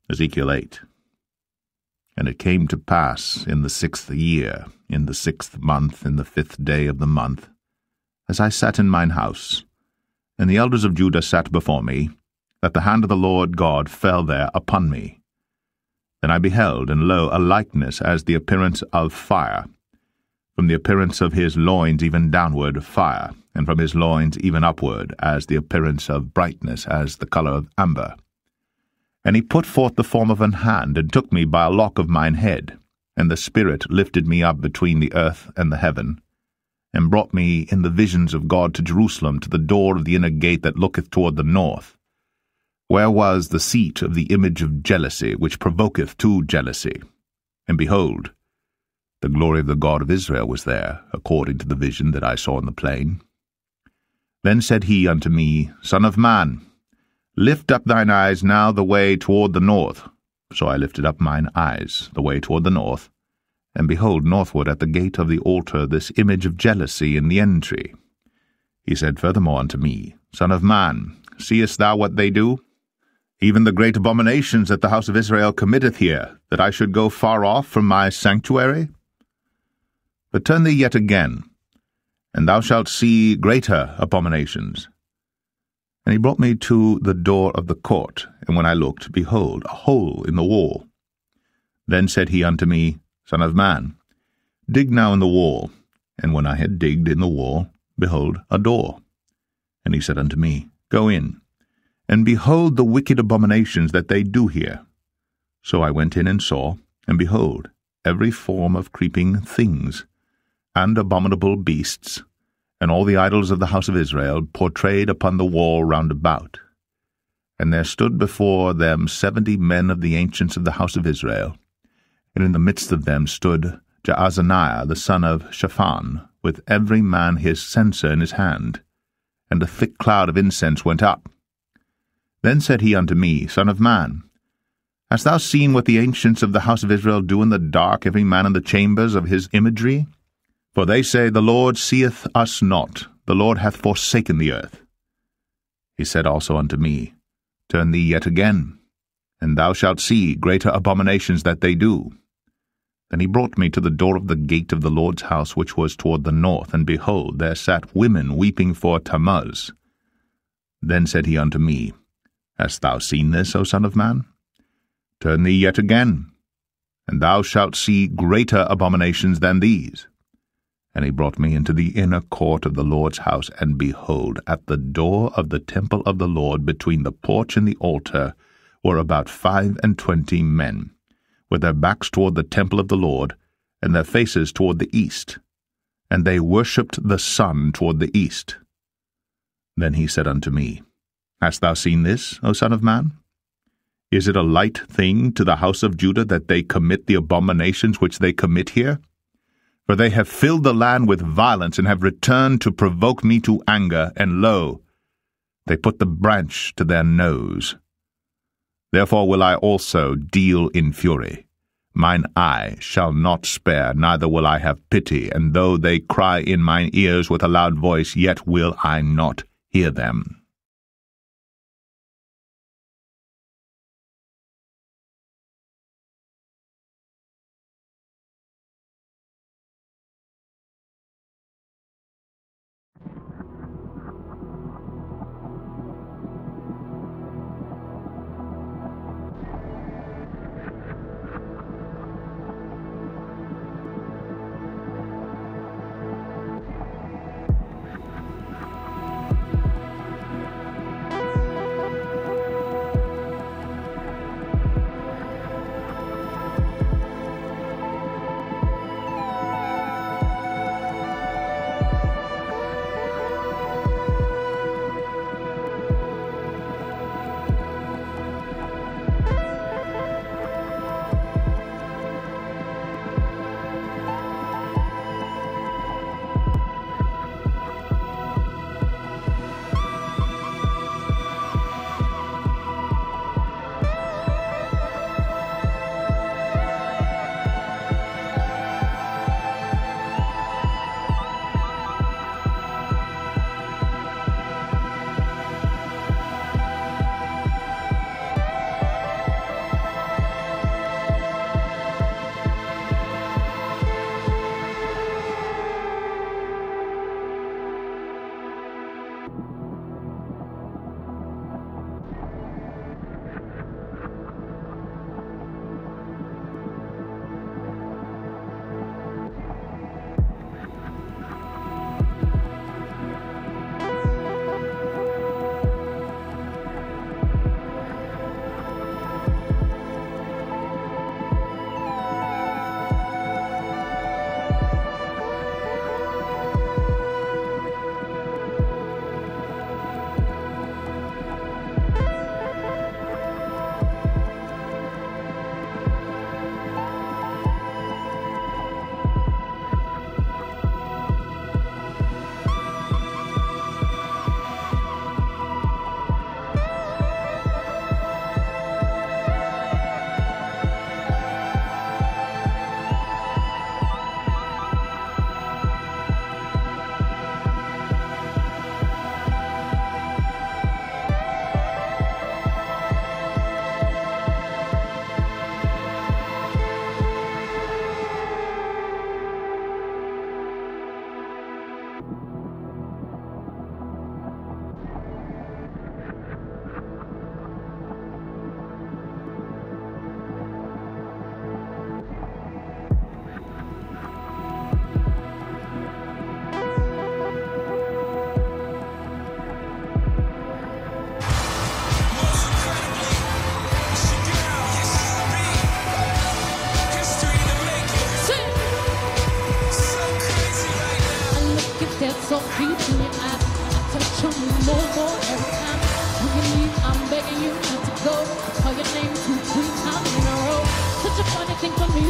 Ezekiel 8. And it came to pass in the 6th year, in the 6th month, in the 5th day of the month, as I sat in mine house, and the elders of Judah sat before me, that the hand of the Lord God fell there upon me. Then I beheld, and lo, a likeness as the appearance of fire, from the appearance of his loins even downward fire, and from his loins even upward, as the appearance of brightness, as the colour of amber. And he put forth the form of an hand, and took me by a lock of mine head, and the Spirit lifted me up between the earth and the heaven, and brought me in the visions of God to Jerusalem, to the door of the inner gate that looketh toward the north, where was the seat of the image of jealousy, which provoketh to jealousy. And behold, the glory of the God of Israel was there, according to the vision that I saw in the plain. Then said he unto me, Son of man, lift up thine eyes now the way toward the north. So I lifted up mine eyes the way toward the north, and behold, northward at the gate of the altar this image of jealousy in the entry. He said furthermore unto me, Son of man, seest thou what they do? Even the great abominations that the house of Israel committeth here, that I should go far off from my sanctuary? But turn thee yet again, and thou shalt see greater abominations. And he brought me to the door of the court, and when I looked, behold, a hole in the wall. Then said he unto me, Son of man, dig now in the wall. And when I had digged in the wall, behold, a door. And he said unto me, Go in, and behold the wicked abominations that they do here. So I went in and saw, and behold, every form of creeping things, and abominable beasts, and all the idols of the house of Israel portrayed upon the wall round about. And there stood before them 70 men of the ancients of the house of Israel, and in the midst of them stood Jaazaniah the son of Shaphan, with every man his censer in his hand, and a thick cloud of incense went up. Then said he unto me, Son of man, hast thou seen what the ancients of the house of Israel do in the dark, every man in the chambers of his imagery? For they say, The Lord seeth us not, the Lord hath forsaken the earth. He said also unto me, Turn thee yet again, and thou shalt see greater abominations that they do. Then he brought me to the door of the gate of the Lord's house, which was toward the north, and behold, there sat women weeping for Tammuz. Then said he unto me, Hast thou seen this, O son of man? Turn thee yet again, and thou shalt see greater abominations than these. And he brought me into the inner court of the Lord's house, and behold, at the door of the temple of the Lord, between the porch and the altar, were about 25 men, with their backs toward the temple of the Lord, and their faces toward the east. And they worshipped the sun toward the east. Then he said unto me, Hast thou seen this, O son of man? Is it a light thing to the house of Judah that they commit the abominations which they commit here? For they have filled the land with violence, and have returned to provoke me to anger, and lo, they put the branch to their nose. Therefore will I also deal in fury. Mine eye shall not spare, neither will I have pity, and though they cry in mine ears with a loud voice, yet will I not hear them.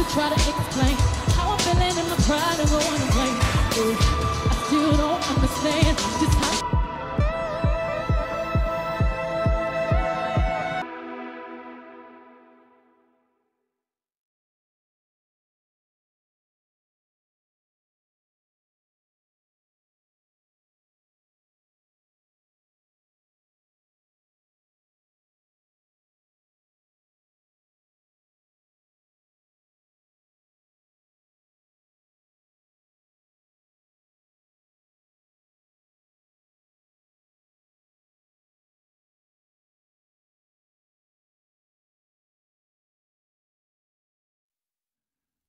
try to explain how I'm feeling in my pride and going to blame. I still don't understand just how.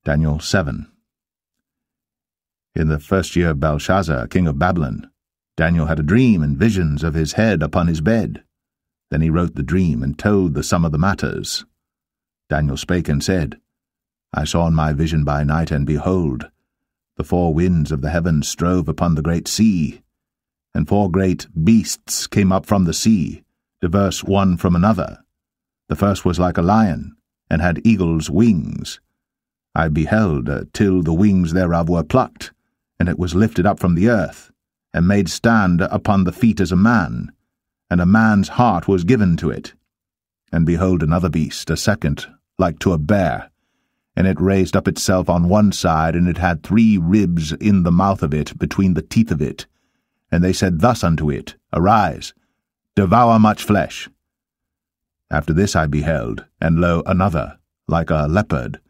Daniel 7. In the first year of Belshazzar, king of Babylon, Daniel had a dream and visions of his head upon his bed. Then he wrote the dream and told the sum of the matters. Daniel spake and said, I saw in my vision by night, and behold, the four winds of the heavens strove upon the great sea, and four great beasts came up from the sea, diverse one from another. The first was like a lion, and had eagle's wings. I beheld till the wings thereof were plucked, and it was lifted up from the earth, and made stand upon the feet as a man, and a man's heart was given to it. And behold another beast, a second, like to a bear, and it raised up itself on one side, and it had 3 ribs in the mouth of it, between the teeth of it. And they said thus unto it, Arise, devour much flesh. After this I beheld, and lo, another, like a leopard,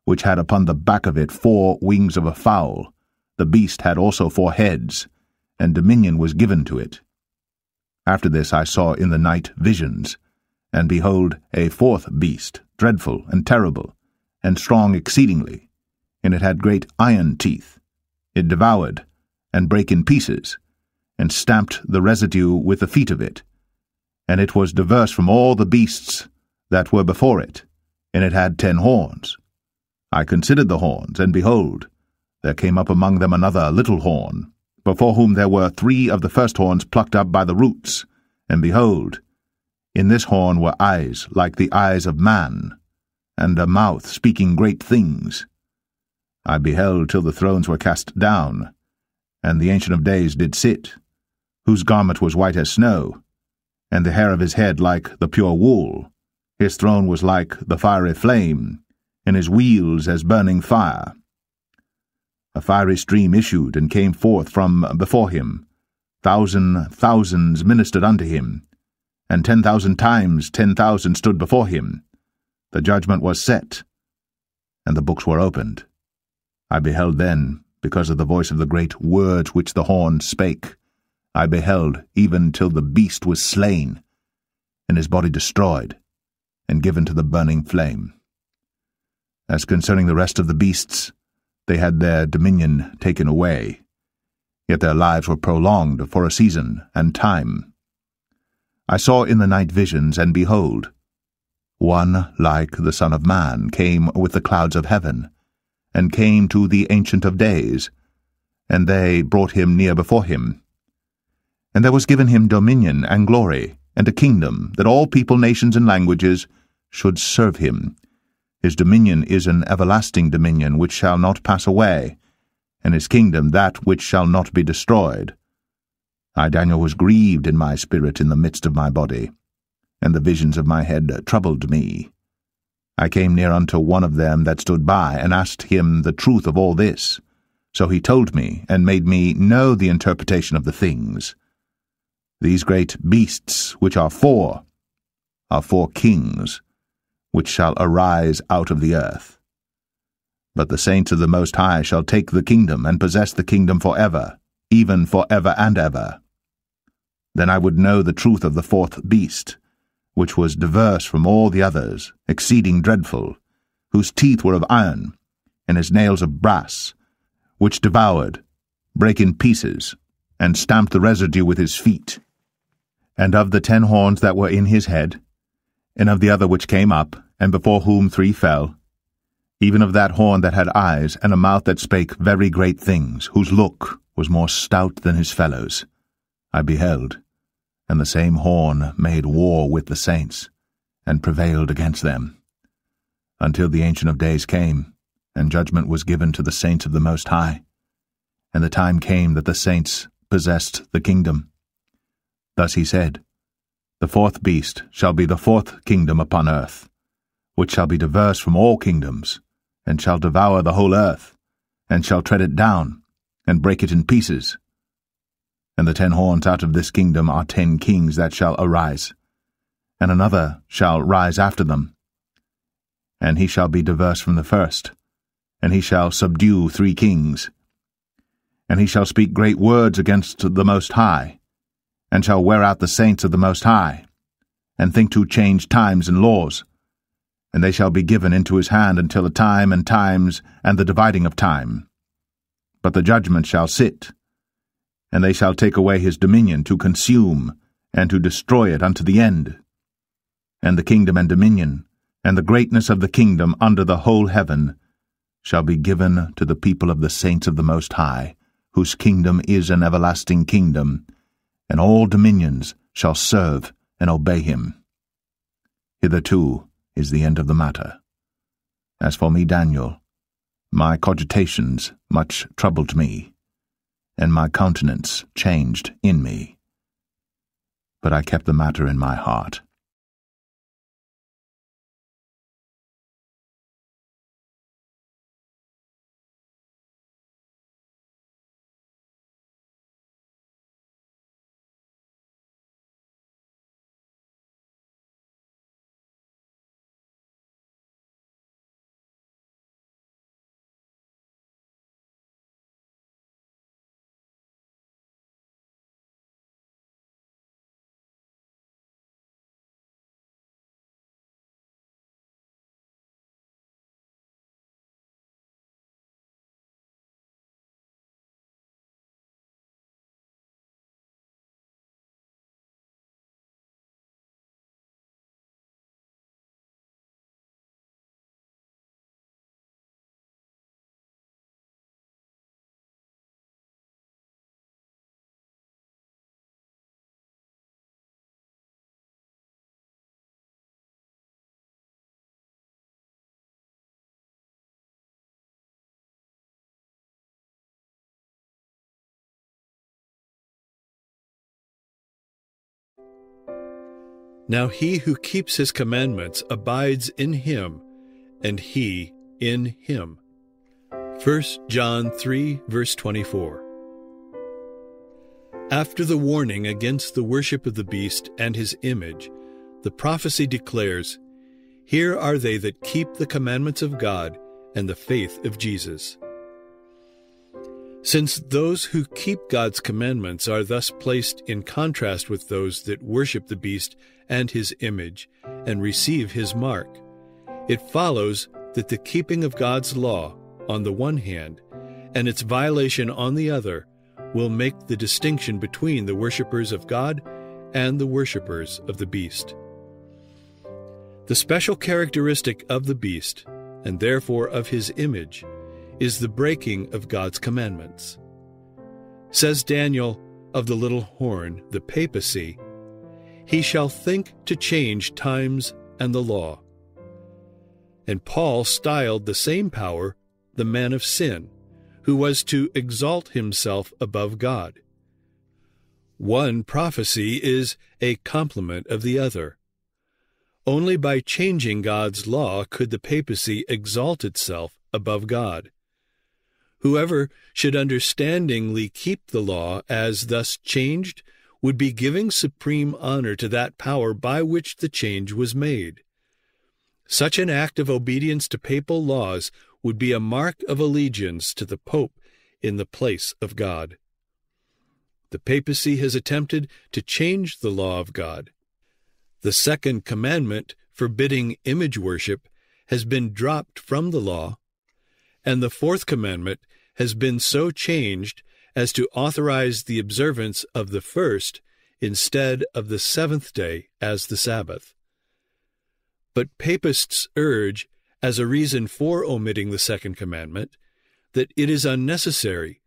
which had upon the back of it 4 wings of a fowl. The beast had also 4 heads, and dominion was given to it. After this I saw in the night visions, and behold, a 4th beast, dreadful and terrible, and strong exceedingly, and it had great iron teeth. It devoured, and brake in pieces, and stamped the residue with the feet of it. And it was diverse from all the beasts that were before it, and it had 10 horns. I considered the horns, and behold, there came up among them another little horn, before whom there were 3 of the first horns plucked up by the roots. And behold, in this horn were eyes like the eyes of man, and a mouth speaking great things. I beheld till the thrones were cast down, and the Ancient of Days did sit, whose garment was white as snow, and the hair of his head like the pure wool. His throne was like the fiery flame, and his wheels as burning fire. A fiery stream issued and came forth from before him. Thousands ministered unto him, and 10,000 times 10,000 stood before him. The judgment was set, and the books were opened. I beheld then, because of the voice of the great words which the horn spake, I beheld even till the beast was slain, and his body destroyed, and given to the burning flame. As concerning the rest of the beasts, they had their dominion taken away, yet their lives were prolonged for a season and time. I saw in the night visions, and behold, one like the Son of Man came with the clouds of heaven, and came to the Ancient of Days, and they brought him near before him. And there was given him dominion and glory, and a kingdom, that all people, nations, and languages should serve him. His dominion is an everlasting dominion which shall not pass away, and his kingdom that which shall not be destroyed. I, Daniel, was grieved in my spirit in the midst of my body, and the visions of my head troubled me. I came near unto one of them that stood by, and asked him the truth of all this. So he told me, and made me know the interpretation of the things. These great beasts, which are 4 kings, which shall arise out of the earth. But the saints of the Most High shall take the kingdom, and possess the kingdom for ever, even for ever and ever. Then I would know the truth of the 4th beast, which was diverse from all the others, exceeding dreadful, whose teeth were of iron, and his nails of brass, which devoured, brake in pieces, and stamped the residue with his feet. And of the 10 horns that were in his head, and of the other which came up, and before whom 3 fell, even of that horn that had eyes, and a mouth that spake very great things, whose look was more stout than his fellows, I beheld, and the same horn made war with the saints, and prevailed against them, until the Ancient of Days came, and judgment was given to the saints of the Most High. And the time came that the saints possessed the kingdom. Thus he said, The fourth beast shall be the fourth kingdom upon earth, which shall be diverse from all kingdoms, and shall devour the whole earth, and shall tread it down, and break it in pieces. And the 10 horns out of this kingdom are 10 kings that shall arise, and another shall rise after them. And he shall be diverse from the first, and he shall subdue 3 kings. And he shall speak great words against the Most High, and shall wear out the saints of the Most High, and think to change times and laws. And they shall be given into his hand until a time and times and the dividing of time. But the judgment shall sit, and they shall take away his dominion to consume and to destroy it unto the end. And the kingdom and dominion, and the greatness of the kingdom under the whole heaven, shall be given to the people of the saints of the Most High, whose kingdom is an everlasting kingdom, and all dominions shall serve and obey him. Hitherto is the end of the matter. As for me, Daniel, my cogitations much troubled me, and my countenance changed in me. But I kept the matter in my heart. Now he who keeps his commandments abides in him, and he in him. 1 John 3, verse 24. After the warning against the worship of the beast and his image, the prophecy declares, Here are they that keep the commandments of God and the faith of Jesus. Since those who keep God's commandments are thus placed in contrast with those that worship the beast and his image and receive his mark, it follows that the keeping of God's law on the one hand and its violation on the other will make the distinction between the worshippers of God and the worshippers of the beast. The special characteristic of the beast, and therefore of his image, is the breaking of God's commandments. Says Daniel of the little horn, the papacy, he shall think to change times and the law. And Paul styled the same power the man of sin, who was to exalt himself above God. One prophecy is a complement of the other. Only by changing God's law could the papacy exalt itself above God. Whoever should understandingly keep the law as thus changed would be giving supreme honor to that power by which the change was made. Such an act of obedience to papal laws would be a mark of allegiance to the Pope in the place of God. The papacy has attempted to change the law of God. The second commandment forbidding image worship has been dropped from the law, and the fourth commandment has been so changed as to authorize the observance of the first instead of the seventh day as the Sabbath. But papists urge, as a reason for omitting the second commandment, that it is unnecessary,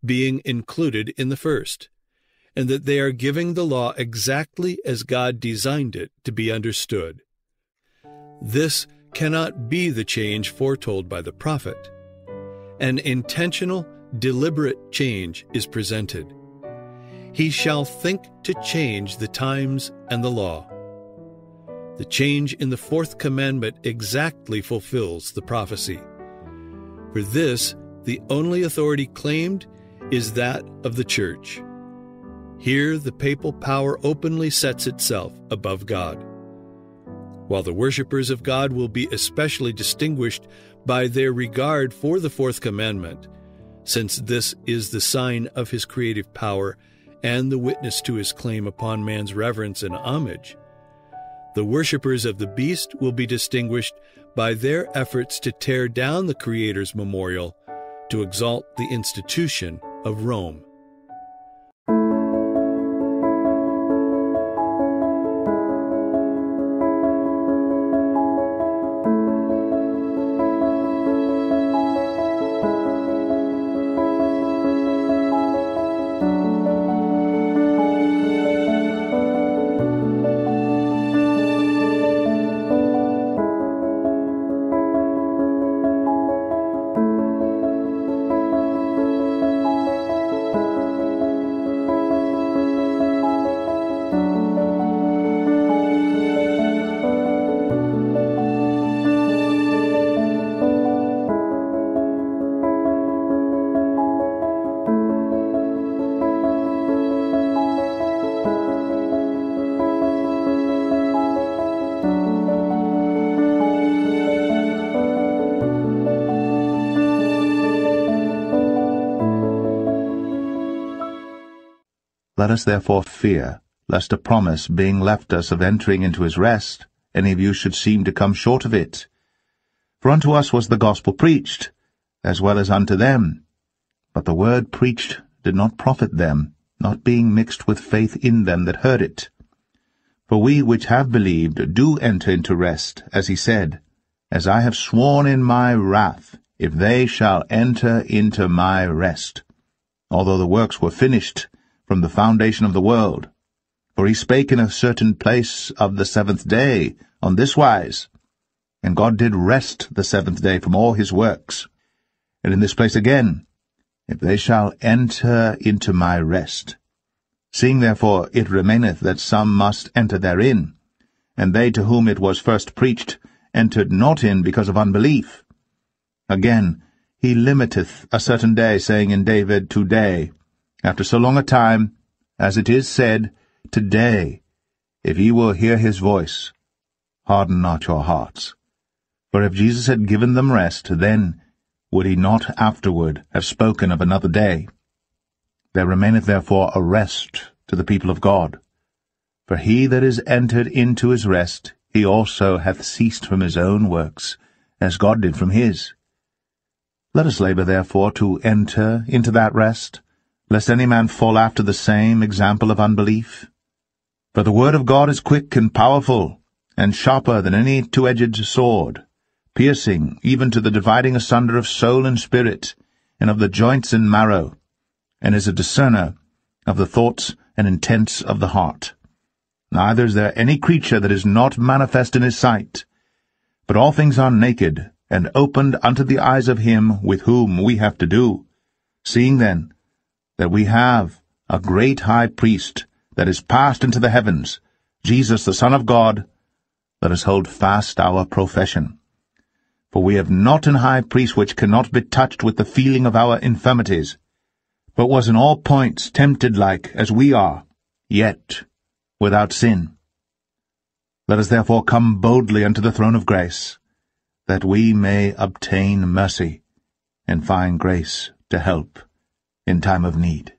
being included in the first, and that they are giving the law exactly as God designed it to be understood. This cannot be the change foretold by the prophet. An intentional, deliberate change is presented. He shall think to change the times and the law. The change in the fourth commandment exactly fulfills the prophecy. For this, the only authority claimed is that of the church. Here the papal power openly sets itself above God. While the worshippers of God will be especially distinguished by their regard for the fourth commandment, since this is the sign of his creative power and the witness to his claim upon man's reverence and homage, the worshippers of the beast will be distinguished by their efforts to tear down the Creator's memorial to exalt the institution of Rome. Let us therefore fear, lest a promise being left us of entering into his rest, any of you should seem to come short of it. For unto us was the gospel preached, as well as unto them. But the word preached did not profit them, not being mixed with faith in them that heard it. For we which have believed do enter into rest, as he said, As I have sworn in my wrath, if they shall enter into my rest. Although the works were finished from the foundation of the world. For he spake in a certain place of the seventh day, on this wise, And God did rest the seventh day from all his works. And in this place again, If they shall enter into my rest. Seeing therefore it remaineth that some must enter therein, and they to whom it was first preached entered not in because of unbelief. Again, he limiteth a certain day, saying in David, Today, after so long a time, as it is said, Today, if ye will hear his voice, harden not your hearts. For if Jesus had given them rest, then would he not afterward have spoken of another day? There remaineth therefore a rest to the people of God. For he that is entered into his rest, he also hath ceased from his own works, as God did from his. Let us labor therefore to enter into that rest, lest any man fall after the same example of unbelief. For the word of God is quick and powerful, and sharper than any two-edged sword, piercing even to the dividing asunder of soul and spirit, and of the joints and marrow, and is a discerner of the thoughts and intents of the heart. Neither is there any creature that is not manifest in his sight, but all things are naked, and opened unto the eyes of him with whom we have to do. Seeing then that we have a great high priest that is passed into the heavens, Jesus the Son of God, let us hold fast our profession. For we have not an high priest which cannot be touched with the feeling of our infirmities, but was in all points tempted like as we are, yet without sin. Let us therefore come boldly unto the throne of grace, that we may obtain mercy, and find grace to help in time of need.